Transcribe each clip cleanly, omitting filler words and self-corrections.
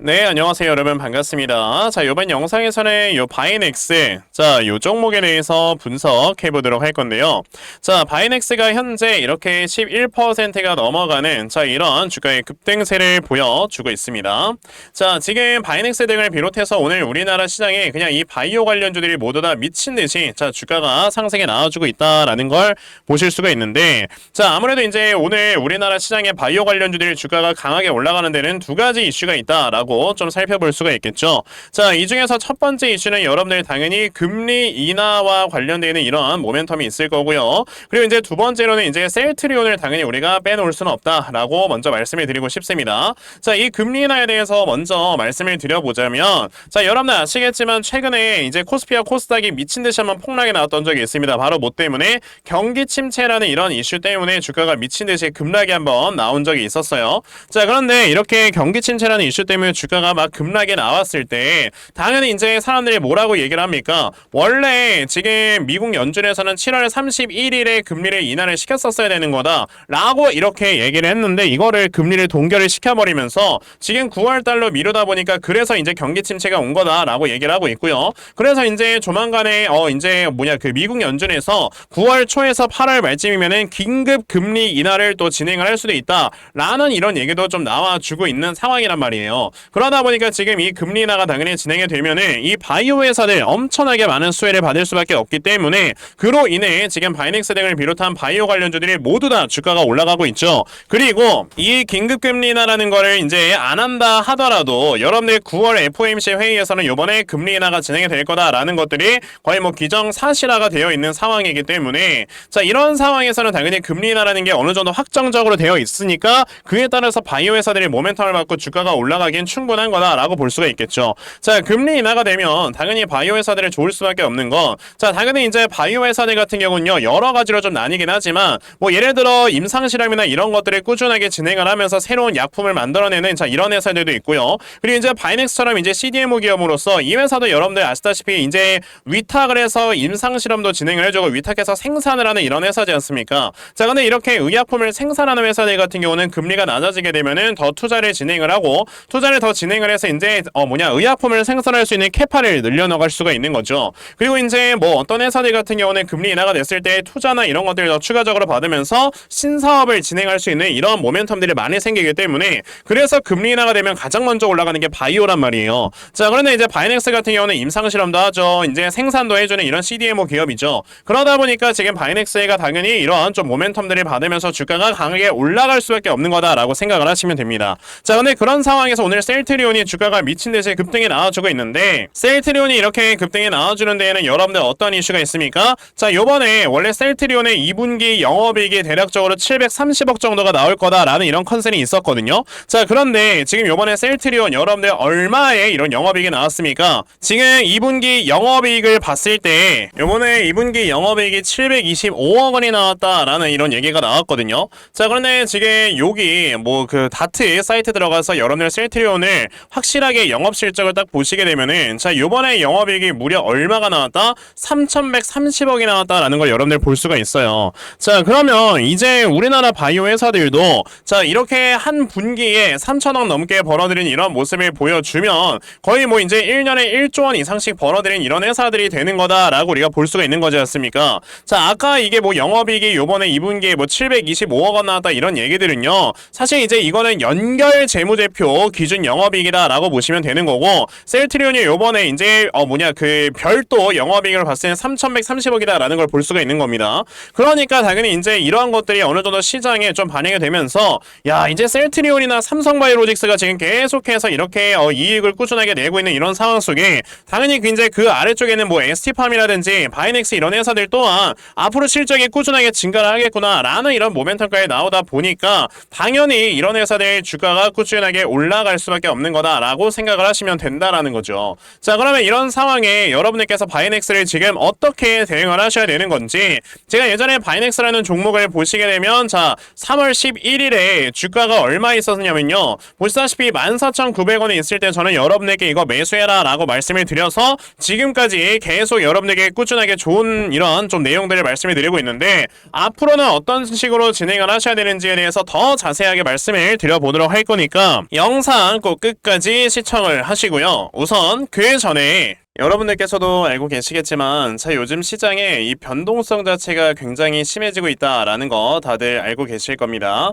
네, 안녕하세요, 여러분. 반갑습니다. 자, 이번 영상에서는 요 바이넥스, 자, 요 종목에 대해서 분석해 보도록 할 건데요. 자, 바이넥스가 현재 이렇게 11%가 넘어가는, 자, 이런 주가의 급등세를 보여주고 있습니다. 자, 지금 바이넥스 등을 비롯해서 오늘 우리나라 시장에 그냥 이 바이오 관련주들이 모두 다 미친 듯이, 자, 주가가 상승에 나와주고 있다라는 걸 보실 수가 있는데, 자, 아무래도 이제 오늘 우리나라 시장의 바이오 관련주들이 주가가 강하게 올라가는 데는 두 가지 이슈가 있다라고 좀 살펴볼 수가 있겠죠. 자, 이 중에서 첫 번째 이슈는 여러분들 당연히 금리 인하와 관련되는 이런 모멘텀이 있을 거고요. 그리고 이제 두 번째로는 이제 셀트리온을 당연히 우리가 빼놓을 수는 없다라고 먼저 말씀을 드리고 싶습니다. 자, 이 금리 인하에 대해서 먼저 말씀을 드려보자면, 자, 여러분들 아시겠지만 최근에 이제 코스피와 코스닥이 미친 듯이 한번 폭락이 나왔던 적이 있습니다. 바로 뭐 때문에 경기 침체라는 이런 이슈 때문에 주가가 미친 듯이 급락이 한번 나온 적이 있었어요. 자, 그런데 이렇게 경기 침체라는 이슈 때문에 주가가 막 급락이 나왔을 때 당연히 이제 사람들이 뭐라고 얘기를 합니까? 원래 지금 미국 연준에서는 7월 31일에 금리를 인하를 시켰었어야 되는 거다 라고 이렇게 얘기를 했는데, 이거를 금리를 동결을 시켜버리면서 지금 9월 달로 미루다 보니까 그래서 이제 경기 침체가 온 거다 라고 얘기를 하고 있고요. 그래서 이제 조만간에 이제 그 미국 연준에서 9월 초에서 8월 말쯤이면은 긴급 금리 인하를 또 진행을 할 수도 있다 라는 이런 얘기도 좀 나와주고 있는 상황이란 말이에요. 그러다 보니까 지금 이 금리 인하가 당연히 진행이 되면은 이 바이오 회사들 엄청나게 많은 수혜를 받을 수밖에 없기 때문에, 그로 인해 지금 바이넥스 등을 비롯한 바이오 관련주들이 모두 다 주가가 올라가고 있죠. 그리고 이 긴급 금리 인하라는 거를 이제 안 한다 하더라도 여러분들 9월 FOMC 회의에서는 이번에 금리 인하가 진행이 될 거다라는 것들이 거의 뭐 기정사실화가 되어 있는 상황이기 때문에, 자, 이런 상황에서는 당연히 금리 인하라는 게 어느 정도 확정적으로 되어 있으니까 그에 따라서 바이오 회사들이 모멘텀을 받고 주가가 올라가긴 충분한 거다라고 볼 수가 있겠죠. 자, 금리 인하가 되면 당연히 바이오 회사들이 좋을 수밖에 없는 건, 자, 당연히 이제 바이오 회사들 같은 경우는요 여러 가지로 좀 나뉘긴 하지만, 뭐 예를 들어 임상실험이나 이런 것들을 꾸준하게 진행을 하면서 새로운 약품을 만들어내는, 자, 이런 회사들도 있고요. 그리고 이제 바이넥스처럼 이제 CDMO 기업으로서 이 회사도 여러분들 아시다시피 이제 위탁을 해서 임상실험도 진행을 해주고 위탁해서 생산을 하는 이런 회사지 않습니까? 자, 근데 이렇게 의약품을 생산하는 회사들 같은 경우는 금리가 낮아지게 되면은 더 투자를 진행을 하고, 투자를 더 진행을 해서 이제 의약품을 생산할 수 있는 캐파를 늘려나갈 수가 있는 거죠. 그리고 이제 뭐 어떤 회사들 같은 경우는 금리 인하가 됐을 때 투자나 이런 것들을 더 추가적으로 받으면서 신사업을 진행할 수 있는 이런 모멘텀들이 많이 생기기 때문에, 그래서 금리 인하가 되면 가장 먼저 올라가는 게 바이오란 말이에요. 자, 그런데 이제 바이넥스 같은 경우는 임상실험도 하죠. 이제 생산도 해주는 이런 CDMO 기업이죠. 그러다 보니까 지금 바이넥스가 당연히 이런 좀 모멘텀들을 받으면서 주가가 강하게 올라갈 수밖에 없는 거다라고 생각을 하시면 됩니다. 자, 근데 그런 상황에서 오늘 셀트리온이 주가가 미친 듯이 급등에 나와주고 있는데, 셀트리온이 이렇게 급등에 나와주는 데에는 여러분들 어떤 이슈가 있습니까? 자, 요번에 원래 셀트리온의 2분기 영업이익이 대략적으로 730억 정도가 나올 거다라는 이런 컨센이 있었거든요. 자, 그런데 지금 요번에 셀트리온 여러분들 얼마에 이런 영업이익이 나왔습니까? 지금 2분기 영업이익을 봤을 때 요번에 2분기 영업이익이 725억 원이 나왔다라는 이런 얘기가 나왔거든요. 자, 그런데 지금 여기 뭐 그 다트 사이트 들어가서 여러분들 셀트리온을 확실하게 영업 실적을 딱 보시게 되면은, 자, 요번에 영업이익이 무려 얼마가 나왔다? 3,130억이 나왔다라는 걸 여러분들 볼 수가 있어요. 자, 그러면 이제 우리나라 바이오 회사들도 자, 이렇게 한 분기에 3,000억 넘게 벌어들인 이런 모습을 보여주면 거의 뭐 이제 1년에 1조 원 이상씩 벌어들인 이런 회사들이 되는 거다라고 우리가 볼 수가 있는 거지 않습니까? 자, 아까 이게 뭐 영업이익이 요번에 2분기에 뭐 725억 원 나왔다 이런 얘기들은요, 사실 이제 이거는 연결 재무제표 기준 영업이익이다라고 보시면 되는 거고, 셀트리온이 요번에 이제 그 별도 영업이익을 봤을 때는 3,130억이다라는 걸 볼 수가 있는 겁니다. 그러니까 당연히 이제 이러한 것들이 어느 정도 시장에 좀 반영이 되면서, 야, 이제 셀트리온이나 삼성바이오로직스가 지금 계속해서 이렇게 이익을 꾸준하게 내고 있는 이런 상황 속에, 당연히 이제 그 아래쪽에는 뭐 ST팜이라든지 바이넥스 이런 회사들 또한 앞으로 실적이 꾸준하게 증가를 하겠구나라는 이런 모멘텀까지 나오다 보니까 당연히 이런 회사들 주가가 꾸준하게 올라갈 수밖에 없는 거다라고 생각을 하시면 된다라는 거죠. 자, 그러면 이런 상황에 여러분들께서 바이넥스를 지금 어떻게 대응을 하셔야 되는 건지, 제가 예전에 바이넥스라는 종목을 보시게 되면, 자, 3월 11일에 주가가 얼마 있었냐면요, 보시다시피 14,900원에 있을 때 저는 여러분에게 이거 매수해라 라고 말씀을 드려서 지금까지 계속 여러분에게 꾸준하게 좋은 이런 좀 내용들을 말씀을 드리고 있는데, 앞으로는 어떤 식으로 진행을 하셔야 되는지에 대해서 더 자세하게 말씀을 드려보도록 할 거니까 영상 꼭 꼭 끝까지 시청을 하시고요. 우선 그 전에 여러분들께서도 알고 계시겠지만 요즘 시장에 이 변동성 자체가 굉장히 심해지고 있다라는 거 다들 알고 계실 겁니다.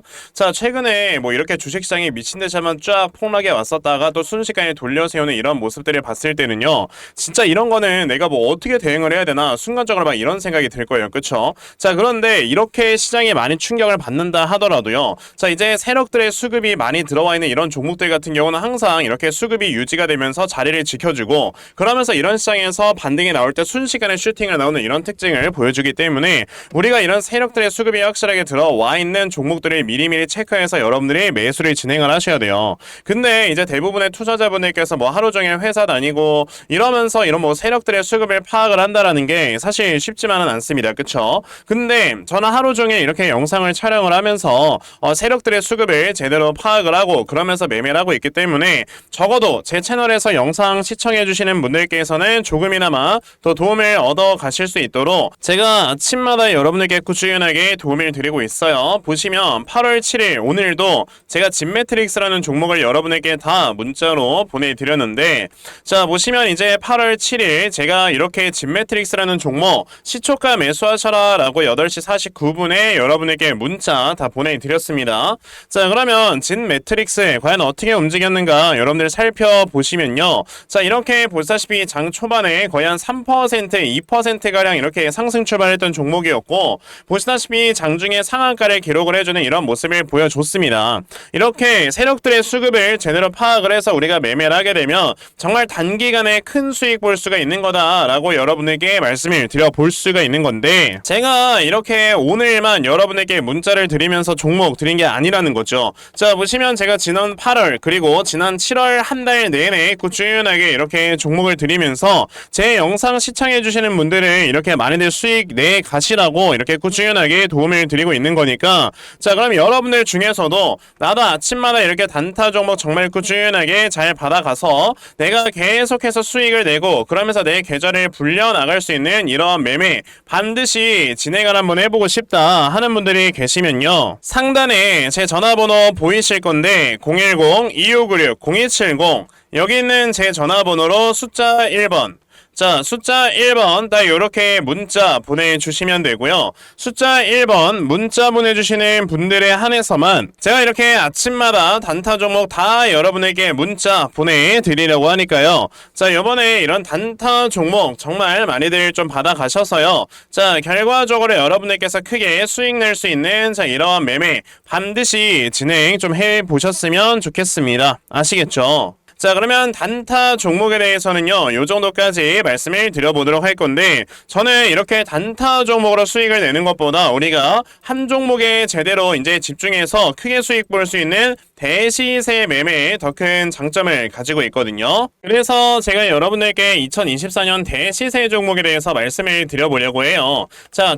최근에 뭐 이렇게 주식시장이 미친듯이 한번 쫙 폭락에 왔었다가 또 순식간에 돌려세우는 이런 모습들을 봤을 때는요, 진짜 이런 거는 내가 뭐 어떻게 대응을 해야 되나 순간적으로 막 이런 생각이 들 거예요. 그쵸? 그런데 이렇게 시장이 많이 충격을 받는다 하더라도요, 이제 세력들의 수급이 많이 들어와 있는 이런 종목들 같은 경우는 항상 이렇게 수급이 유지가 되면서 자리를 지켜주고, 그러면서 이런 시장에서 반등이 나올 때 순식간에 슈팅을 나오는 이런 특징을 보여주기 때문에 우리가 이런 세력들의 수급이 확실하게 들어와 있는 종목들을 미리미리 체크해서 여러분들이 매수를 진행을 하셔야 돼요. 근데 이제 대부분의 투자자분들께서 뭐 하루 종일 회사 다니고 이러면서 이런 뭐 세력들의 수급을 파악을 한다라는 게 사실 쉽지만은 않습니다. 그쵸? 근데 저는 하루 종일 이렇게 영상을 촬영을 하면서 세력들의 수급을 제대로 파악을 하고 그러면서 매매를 하고 있기 때문에 적어도 제 채널에서 영상 시청해 주시는 분들께서는 조금이나마 더 도움을 얻어 가실 수 있도록 제가 아침마다 여러분에게 꾸준하게 도움을 드리고 있어요. 보시면 8월 7일 오늘도 제가 진매트릭스라는 종목을 여러분에게 다 문자로 보내드렸는데, 보시면 이제 8월 7일 제가 이렇게 진매트릭스라는 종목 시초가 매수하셔라 라고 8시 49분에 여러분에게 문자 다 보내드렸습니다. 그러면 진매트릭스 과연 어떻게 움직였는가 여러분들 살펴보시면요, 이렇게 보시다시피 장 초반에 거의 한 3%, 2%가량 이렇게 상승 출발했던 종목이었고, 보시다시피 장중에 상한가를 기록을 해주는 이런 모습을 보여줬습니다. 이렇게 세력들의 수급을 제대로 파악을 해서 우리가 매매를 하게 되면 정말 단기간에 큰 수익 볼 수가 있는 거다라고 여러분에게 말씀을 드려볼 수가 있는 건데, 제가 이렇게 오늘만 여러분에게 문자를 드리면서 종목 드린 게 아니라는 거죠. 보시면 제가 지난 8월 그리고 지난 7월 한 달 내내 꾸준하게 이렇게 종목을 드리면서 제 영상 시청해주시는 분들은 이렇게 많이들 수익 내 가시라고 이렇게 꾸준하게 도움을 드리고 있는 거니까, 그럼 여러분들 중에서도 나도 아침마다 이렇게 단타 종목 정말 꾸준하게 잘 받아가서 내가 계속해서 수익을 내고 그러면서 내 계좌를 불려나갈 수 있는 이런 매매 반드시 진행을 한번 해보고 싶다 하는 분들이 계시면요, 상단에 제 전화번호 보이실 건데 010-2596-0170 여기 있는 제 전화번호로 숫자 1번, 숫자 1번 딱 요렇게 문자 보내주시면 되고요. 숫자 1번 문자 보내주시는 분들에 한해서만 제가 이렇게 아침마다 단타 종목 다 여러분에게 문자 보내드리려고 하니까요. 요번에 이런 단타 종목 정말 많이들 좀 받아가셔서요, 결과적으로 여러분들께서 크게 수익 낼 수 있는 이러한 매매 반드시 진행 좀 해보셨으면 좋겠습니다. 아시겠죠? 그러면 단타 종목에 대해서는요, 요 정도까지 말씀을 드려보도록 할 건데, 저는 이렇게 단타 종목으로 수익을 내는 것보다 우리가 한 종목에 제대로 이제 집중해서 크게 수익 볼 수 있는 대시세 매매에 더 큰 장점을 가지고 있거든요. 그래서 제가 여러분들께 2024년 대시세 종목에 대해서 말씀을 드려보려고 해요.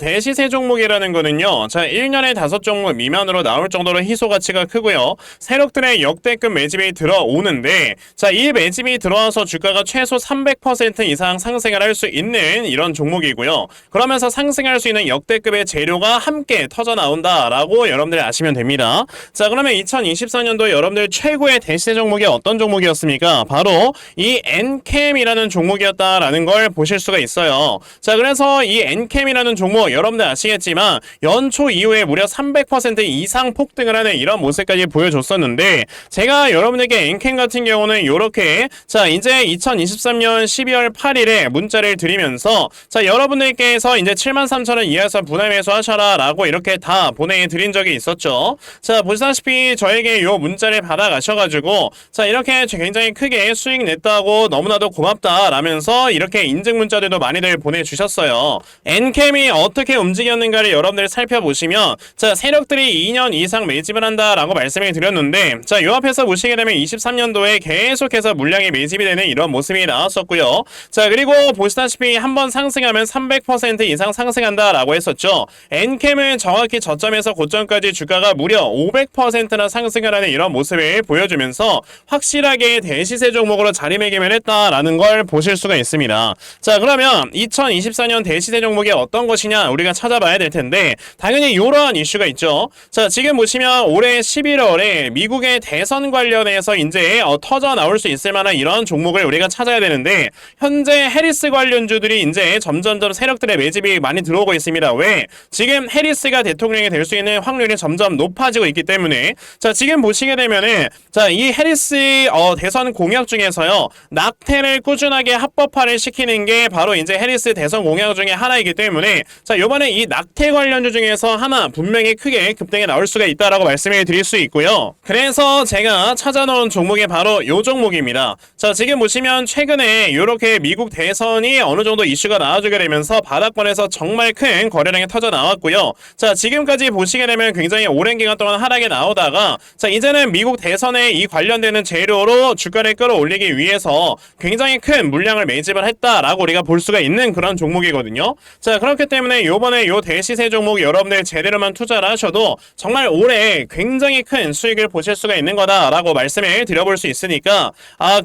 대시세 종목이라는 거는요, 1년에 5종목 미만으로 나올 정도로 희소 가치가 크고요, 세력들의 역대급 매집이 들어오는데, 이 매집이 들어와서 주가가 최소 300% 이상 상승을 할 수 있는 이런 종목이고요. 그러면서 상승할 수 있는 역대급의 재료가 함께 터져 나온다라고 여러분들이 아시면 됩니다. 그러면 2024년도 여러분들 최고의 대시세 종목이 어떤 종목이었습니까? 바로 이 엔캠이라는 종목이었다라는 걸 보실 수가 있어요. 그래서 이 엔캠이라는 종목 여러분들 아시겠지만 연초 이후에 무려 300% 이상 폭등을 하는 이런 모습까지 보여줬었는데, 제가 여러분에게 엔캠 같은 경우는 요렇게 이제 2023년 12월 8일에 문자를 드리면서 여러분들께서 이제 73,000원 이하에서 분할 매수하셔라 라고 이렇게 다 보내드린 적이 있었죠. 보시다시피 저에게 요 문자를 받아가셔가지고 이렇게 굉장히 크게 수익 냈다고 너무나도 고맙다 라면서 이렇게 인증 문자들도 많이들 보내주셨어요. 엔캠이 어떻게 움직였는가를 여러분들 살펴보시면 세력들이 2년 이상 매집을 한다 라고 말씀을 드렸는데, 요 앞에서 보시게 되면 23년도에 계속해서 물량이 매집이 되는 이런 모습이 나왔었고요. 그리고 보시다시피 한번 상승하면 300% 이상 상승한다 라고 했었죠. 엔캠은 정확히 저점에서 고점까지 주가가 무려 500%나 상승을 하는 이런 모습을 보여주면서 확실하게 대시세 종목으로 자리매김을 했다라는 걸 보실 수가 있습니다. 자, 그러면 2024년 대시세 종목이 어떤 것이냐 우리가 찾아봐야 될 텐데 당연히 이러한 이슈가 있죠. 자, 지금 보시면 올해 11월에 미국의 대선 관련해서 이제 터져 나올 수 있을 만한 이런 종목을 우리가 찾아야 되는데 현재 해리스 관련주들이 이제 점점점 세력들의 매집이 많이 들어오고 있습니다. 왜? 지금 해리스가 대통령이 될 수 있는 확률이 점점 높아지고 있기 때문에 자, 지금 보시게 되면은 자, 이 해리스 대선 공약 중에서요 낙태를 꾸준하게 합법화를 시키는 게 바로 이제 해리스 대선 공약 중에 하나이기 때문에 자, 요번에 이 낙태 관련주 중에서 하나 분명히 크게 급등에 나올 수가 있다라고 말씀을 드릴 수 있고요. 그래서 제가 찾아놓은 종목이 바로 요 종목입니다. 자, 지금 보시면 최근에 요렇게 미국 대선이 어느 정도 이슈가 나와주게 되면서 바닥권에서 정말 큰 거래량이 터져 나왔고요. 자, 지금까지 보시게 되면 굉장히 오랜 기간 동안 하락에 나오다가 자, 이제는 미국 대선에 이 관련되는 재료로 주가를 끌어올리기 위해서 굉장히 큰 물량을 매집을 했다라고 우리가 볼 수가 있는 그런 종목이거든요. 자, 그렇기 때문에 요번에 요 대시세 종목 여러분들 제대로만 투자를 하셔도 정말 올해 굉장히 큰 수익을 보실 수가 있는 거다라고 말씀을 드려볼 수 있으니까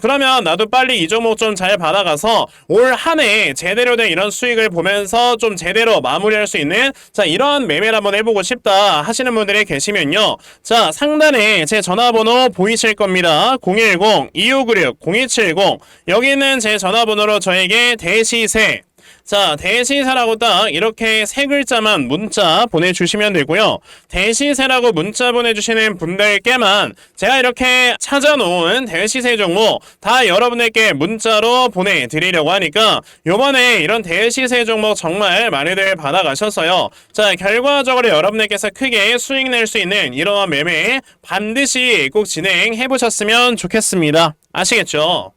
그러면 나도 빨리 이 종목 좀 잘 받아가서 올 한 해 제대로 된 이런 수익을 보면서 좀 제대로 마무리할 수 있는 자, 이런 매매를 한번 해보고 싶다 하시는 분들이 계시면요. 자, 상단에 제 전화번호 보이실 겁니다. 010-2596-0270 여기 있는 제 전화번호로 저에게 대시세 자, 대시세라고 딱 이렇게 세 글자만 문자 보내주시면 되고요. 대시세라고 문자 보내주시는 분들께만 제가 이렇게 찾아놓은 대시세 종목 다 여러분에게 문자로 보내드리려고 하니까 요번에 이런 대시세 종목 정말 많이들 받아가셨어요. 자, 결과적으로 여러분들께서 크게 수익 낼 수 있는 이러한 매매 반드시 꼭 진행해보셨으면 좋겠습니다. 아시겠죠?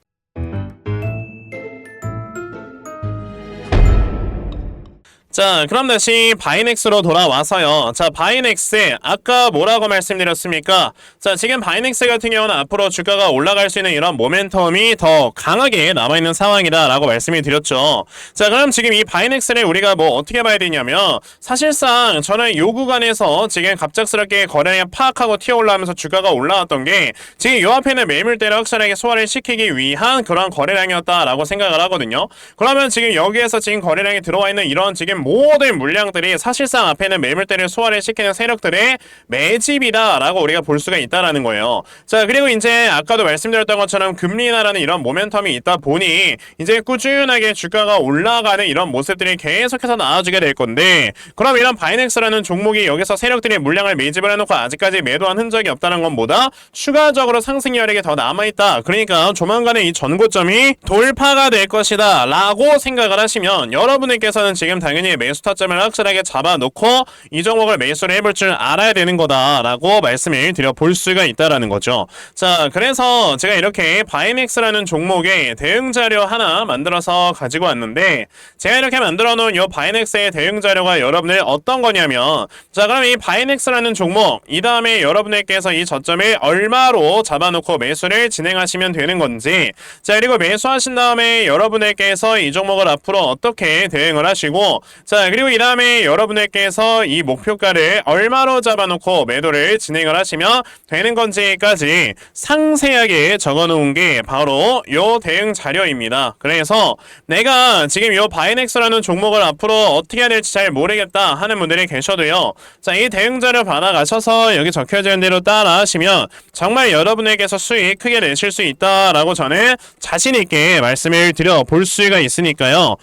자, 그럼 다시 바이넥스로 돌아와서요. 자, 바이넥스 아까 뭐라고 말씀드렸습니까? 자, 지금 바이넥스 같은 경우는 앞으로 주가가 올라갈 수 있는 이런 모멘텀이 더 강하게 남아있는 상황이다 라고 말씀을 드렸죠. 자, 그럼 지금 이 바이넥스를 우리가 뭐 어떻게 봐야 되냐면 사실상 저는 요 구간에서 지금 갑작스럽게 거래량이 파악하고 튀어 올라오면서 주가가 올라왔던 게 지금 요 앞에는 매물대를 확실하게 소화를 시키기 위한 그런 거래량이었다라고 생각을 하거든요. 그러면 지금 여기에서 지금 거래량이 들어와 있는 이런 지금 모든 물량들이 사실상 앞에는 매물대를 소화를 시키는 세력들의 매집이다라고 우리가 볼 수가 있다라는 거예요. 자, 그리고 이제 아까도 말씀드렸던 것처럼 금리 인하라는 이런 모멘텀이 있다 보니 이제 꾸준하게 주가가 올라가는 이런 모습들이 계속해서 나와주게 될 건데 그럼 이런 바이넥스라는 종목이 여기서 세력들이 물량을 매집을 해놓고 아직까지 매도한 흔적이 없다는 것보다 추가적으로 상승 여력이 더 남아있다. 그러니까 조만간에 이 전고점이 돌파가 될 것이다 라고 생각을 하시면 여러분들께서는 지금 당연히 매수 타점을 확실하게 잡아놓고 이 종목을 매수를 해볼 줄 알아야 되는 거다라고 말씀을 드려볼 수가 있다라는 거죠. 자, 그래서 제가 이렇게 바이넥스라는 종목의 대응 자료 하나 만들어서 가지고 왔는데 제가 이렇게 만들어 놓은 이 바이넥스의 대응 자료가 여러분들 어떤 거냐면 자, 그럼 이 바이넥스라는 종목 이 다음에 여러분들께서 이 저점을 얼마로 잡아놓고 매수를 진행하시면 되는 건지 자, 그리고 매수하신 다음에 여러분들께서 이 종목을 앞으로 어떻게 대응을 하시고 자, 그리고 이 다음에 여러분들께서 이 목표가를 얼마로 잡아놓고 매도를 진행을 하시면 되는 건지까지 상세하게 적어놓은 게 바로 요 대응 자료입니다. 그래서 내가 지금 요 바이넥스라는 종목을 앞으로 어떻게 해야 될지 잘 모르겠다 하는 분들이 계셔도요. 자, 이 대응 자료 받아가셔서 여기 적혀져 있는 대로 따라 하시면 정말 여러분에게서 수익 크게 내실 수 있다라고 저는 자신있게 말씀을 드려볼 수가 있으니까요.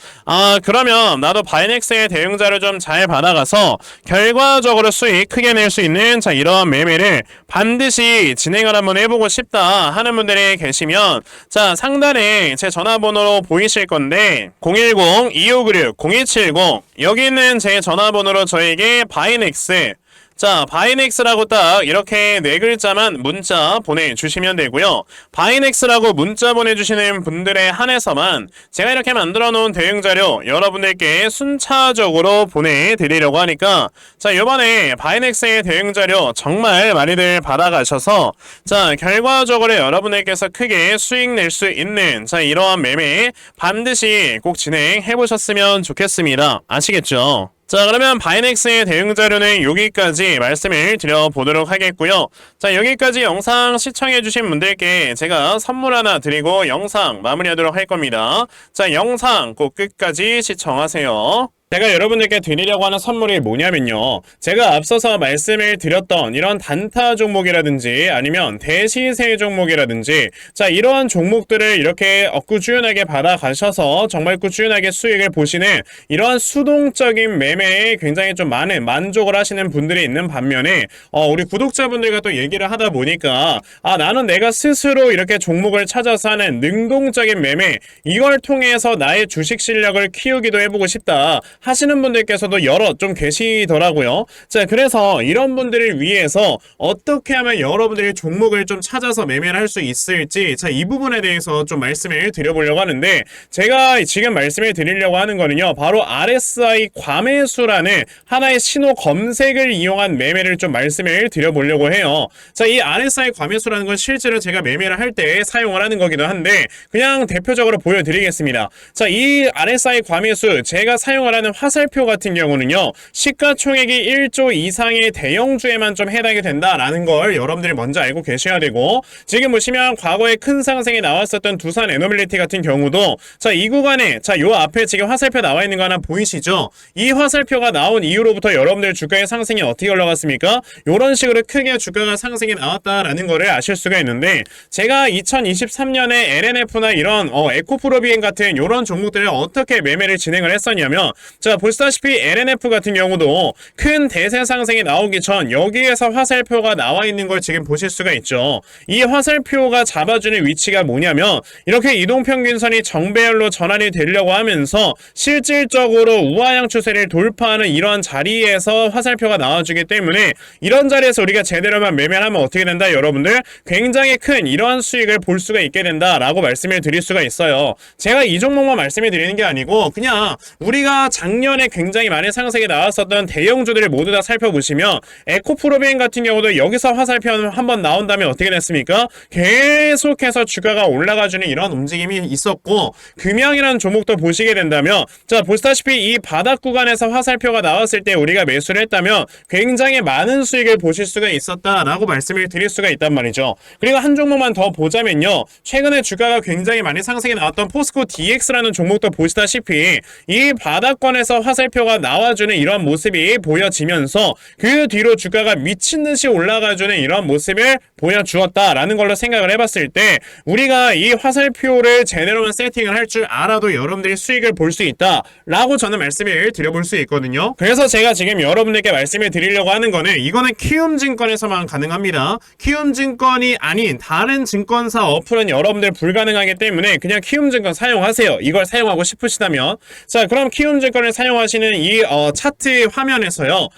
그러면 나도 바이넥스의 대응자를 좀 잘 받아가서 결과적으로 수익 크게 낼 수 있는 자, 이러한 매매를 반드시 진행을 한번 해보고 싶다 하는 분들이 계시면 자, 상단에 제 전화번호로 보이실 건데 010-2596-0270 여기 있는 제 전화번호로 저에게 바이넥스 자, 바이넥스라고 딱 이렇게 네 글자만 문자 보내주시면 되고요. 바이넥스라고 문자 보내주시는 분들에 한해서만 제가 이렇게 만들어 놓은 대응 자료 여러분들께 순차적으로 보내드리려고 하니까 자, 이번에 바이넥스의 대응 자료 정말 많이들 받아가셔서 자, 결과적으로 여러분들께서 크게 수익 낼 수 있는 자, 이러한 매매 반드시 꼭 진행해 보셨으면 좋겠습니다. 아시겠죠? 자, 그러면 바이넥스의 대응 자료는 여기까지 말씀을 드려보도록 하겠고요. 자, 여기까지 영상 시청해주신 분들께 제가 선물 하나 드리고 영상 마무리하도록 할 겁니다. 자, 영상 꼭 끝까지 시청하세요. 제가 여러분들께 드리려고 하는 선물이 뭐냐면요. 제가 앞서서 말씀을 드렸던 이런 단타 종목이라든지 아니면 대시세 종목이라든지 자, 이러한 종목들을 이렇게 꾸준하게 받아가셔서 정말 꾸준하게 수익을 보시는 이러한 수동적인 매매에 굉장히 좀 많은 만족을 하시는 분들이 있는 반면에 우리 구독자분들과 또 얘기를 하다 보니까 나는 내가 스스로 이렇게 종목을 찾아서 하는 능동적인 매매 이걸 통해서 나의 주식 실력을 키우기도 해보고 싶다 하시는 분들께서도 여러 좀 계시더라고요. 자, 그래서 이런 분들을 위해서 어떻게 하면 여러분들이 종목을 좀 찾아서 매매를 할 수 있을지 자, 이 부분에 대해서 좀 말씀을 드려보려고 하는데 제가 지금 말씀을 드리려고 하는 거는요. 바로 RSI 과매수라는 하나의 신호 검색을 이용한 매매를 좀 말씀을 드려보려고 해요. 자, 이 RSI 과매수라는 건 실제로 제가 매매를 할 때 사용을 하는 거기도 한데 그냥 대표적으로 보여드리겠습니다. 자, 이 RSI 과매수 제가 사용을 하는 화살표 같은 경우는요. 시가총액이 1조 이상의 대형주에만 좀 해당이 된다라는 걸 여러분들이 먼저 알고 계셔야 되고 지금 보시면 과거에 큰 상승이 나왔었던 두산 에너빌리티 같은 경우도 자, 이 구간에 자, 요 앞에 지금 화살표 나와 있는 거 하나 보이시죠? 이 화살표가 나온 이후로부터 여러분들 주가의 상승이 어떻게 올라갔습니까? 요런 식으로 크게 주가가 상승이 나왔다라는 거를 아실 수가 있는데 제가 2023년에 LNF나 이런 에코프로비엔 같은 요런 종목들을 어떻게 매매를 진행을 했었냐면 자, 보시다시피 LNF 같은 경우도 큰 대세 상승이 나오기 전 여기에서 화살표가 나와 있는 걸 지금 보실 수가 있죠. 이 화살표가 잡아주는 위치가 뭐냐면 이렇게 이동평균선이 정배열로 전환이 되려고 하면서 실질적으로 우하향 추세를 돌파하는 이런 자리에서 화살표가 나와주기 때문에 이런 자리에서 우리가 제대로만 매매를 하면 어떻게 된다 여러분들? 굉장히 큰 이러한 수익을 볼 수가 있게 된다라고 말씀을 드릴 수가 있어요. 제가 이 종목만 말씀을 드리는 게 아니고 그냥 우리가 작년에 굉장히 많은 상승이 나왔었던 대형주들을 모두 다 살펴보시면 에코프로비엔 같은 경우도 여기서 화살표 한번 나온 다음에 어떻게 됐습니까? 계속해서 주가가 올라가주는 이런 움직임이 있었고 금양이라는 종목도 보시게 된다면 자, 보시다시피 이 바닥 구간에서 화살표가 나왔을 때 우리가 매수를 했다면 굉장히 많은 수익을 보실 수가 있었다라고 말씀을 드릴 수가 있단 말이죠. 그리고 한 종목만 더 보자면요. 최근에 주가가 굉장히 많이 상승이 나왔던 포스코 DX라는 종목도 보시다시피 이 바닥권에서 화살표가 나와주는 이런 모습이 보여지면서 그 뒤로 주가가 미친듯이 올라가주는 이런 모습을 보여주었다라는 걸로 생각을 해봤을 때 우리가 이 화살표를 제대로만 세팅을 할 줄 알아도 여러분들이 수익을 볼 수 있다라고 저는 말씀을 드려볼 수 있거든요. 그래서 제가 지금 여러분들께 말씀을 드리려고 하는 거는 이거는 키움증권에서만 가능합니다. 키움증권이 아닌 다른 증권사 어플은 여러분들 불가능하기 때문에 그냥 키움증권 사용하세요. 이걸 사용하고 싶으시다면 자, 그럼 키움증권을 사용하시는 이 차트 화면에서요.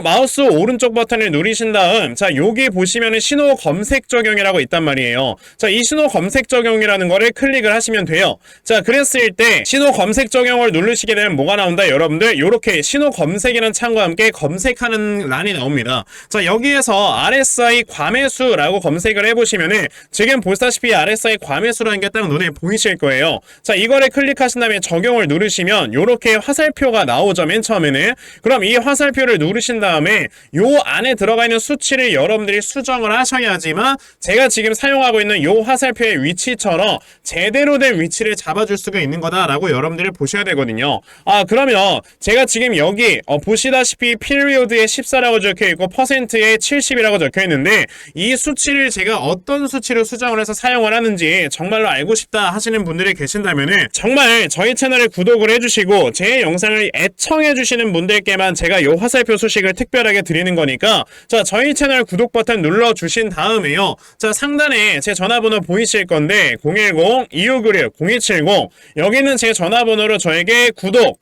마우스 오른쪽 버튼을 누르신 다음 자, 여기 보시면은 신호 검색 적용이라고 있단 말이에요. 자, 이 신호 검색 적용이라는 거를 클릭을 하시면 돼요. 자, 그랬을 때 신호 검색 적용을 누르시게 되면 뭐가 나온다 여러분들? 요렇게 신호 검색이라는 창과 함께 검색하는 란이 나옵니다. 자, 여기에서 RSI 과매수라고 검색을 해보시면은 지금 보시다시피 RSI 과매수라는 게 딱 눈에 보이실 거예요. 자, 이거를 클릭하신 다음에 적용을 누르시면 요렇게 화살표가 나오죠. 맨 처음에는. 그럼 이 화살표를 누르신 다음에 요 안에 들어가 있는 수치를 여러분들이 수정을 하셔야지만 제가 지금 사용하고 있는 요 화살표의 위치처럼 제대로 된 위치를 잡아줄 수가 있는 거다라고 여러분들이 보셔야 되거든요. 그러면 제가 지금 여기 보시다시피 피리오드에 14라고 적혀있고 퍼센트에 70이라고 적혀있는데 이 수치를 제가 어떤 수치로 수정을 해서 사용을 하는지 정말로 알고 싶다 하시는 분들이 계신다면은 정말 저희 채널을 구독을 해주시고 제 영상을 애청해주시는 분들께만 제가 요 화살표 소식을 특별하게 드리는 거니까 자, 저희 채널 구독 버튼 눌러주신 다음에요. 자, 상단에 제 전화번호 보이실 건데 010-2596-0270 여기는 제 전화번호로 저에게 구독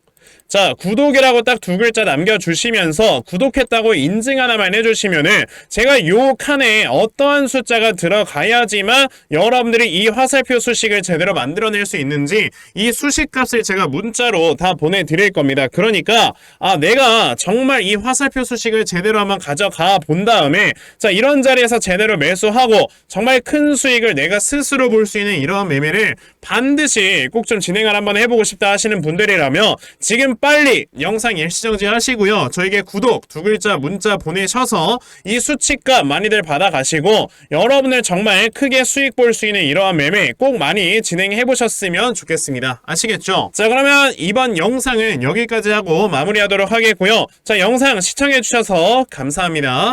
자, 구독이라고 딱 두 글자 남겨주시면서 구독했다고 인증 하나만 해주시면은 제가 요 칸에 어떠한 숫자가 들어가야지만 여러분들이 이 화살표 수식을 제대로 만들어낼 수 있는지 이 수식값을 제가 문자로 다 보내드릴 겁니다. 그러니까 내가 정말 이 화살표 수식을 제대로 한번 가져가 본 다음에 자, 이런 자리에서 제대로 매수하고 정말 큰 수익을 내가 스스로 볼 수 있는 이러한 매매를 반드시 꼭 좀 진행을 한번 해보고 싶다 하시는 분들이라면 지금 빨리 영상 일시정지 하시고요. 저에게 구독 두 글자 문자 보내셔서 이 수치값 많이들 받아가시고 여러분들 정말 크게 수익 볼 수 있는 이러한 매매 꼭 많이 진행해 보셨으면 좋겠습니다. 아시겠죠? 자, 그러면 이번 영상은 여기까지 하고 마무리하도록 하겠고요. 자, 영상 시청해 주셔서 감사합니다.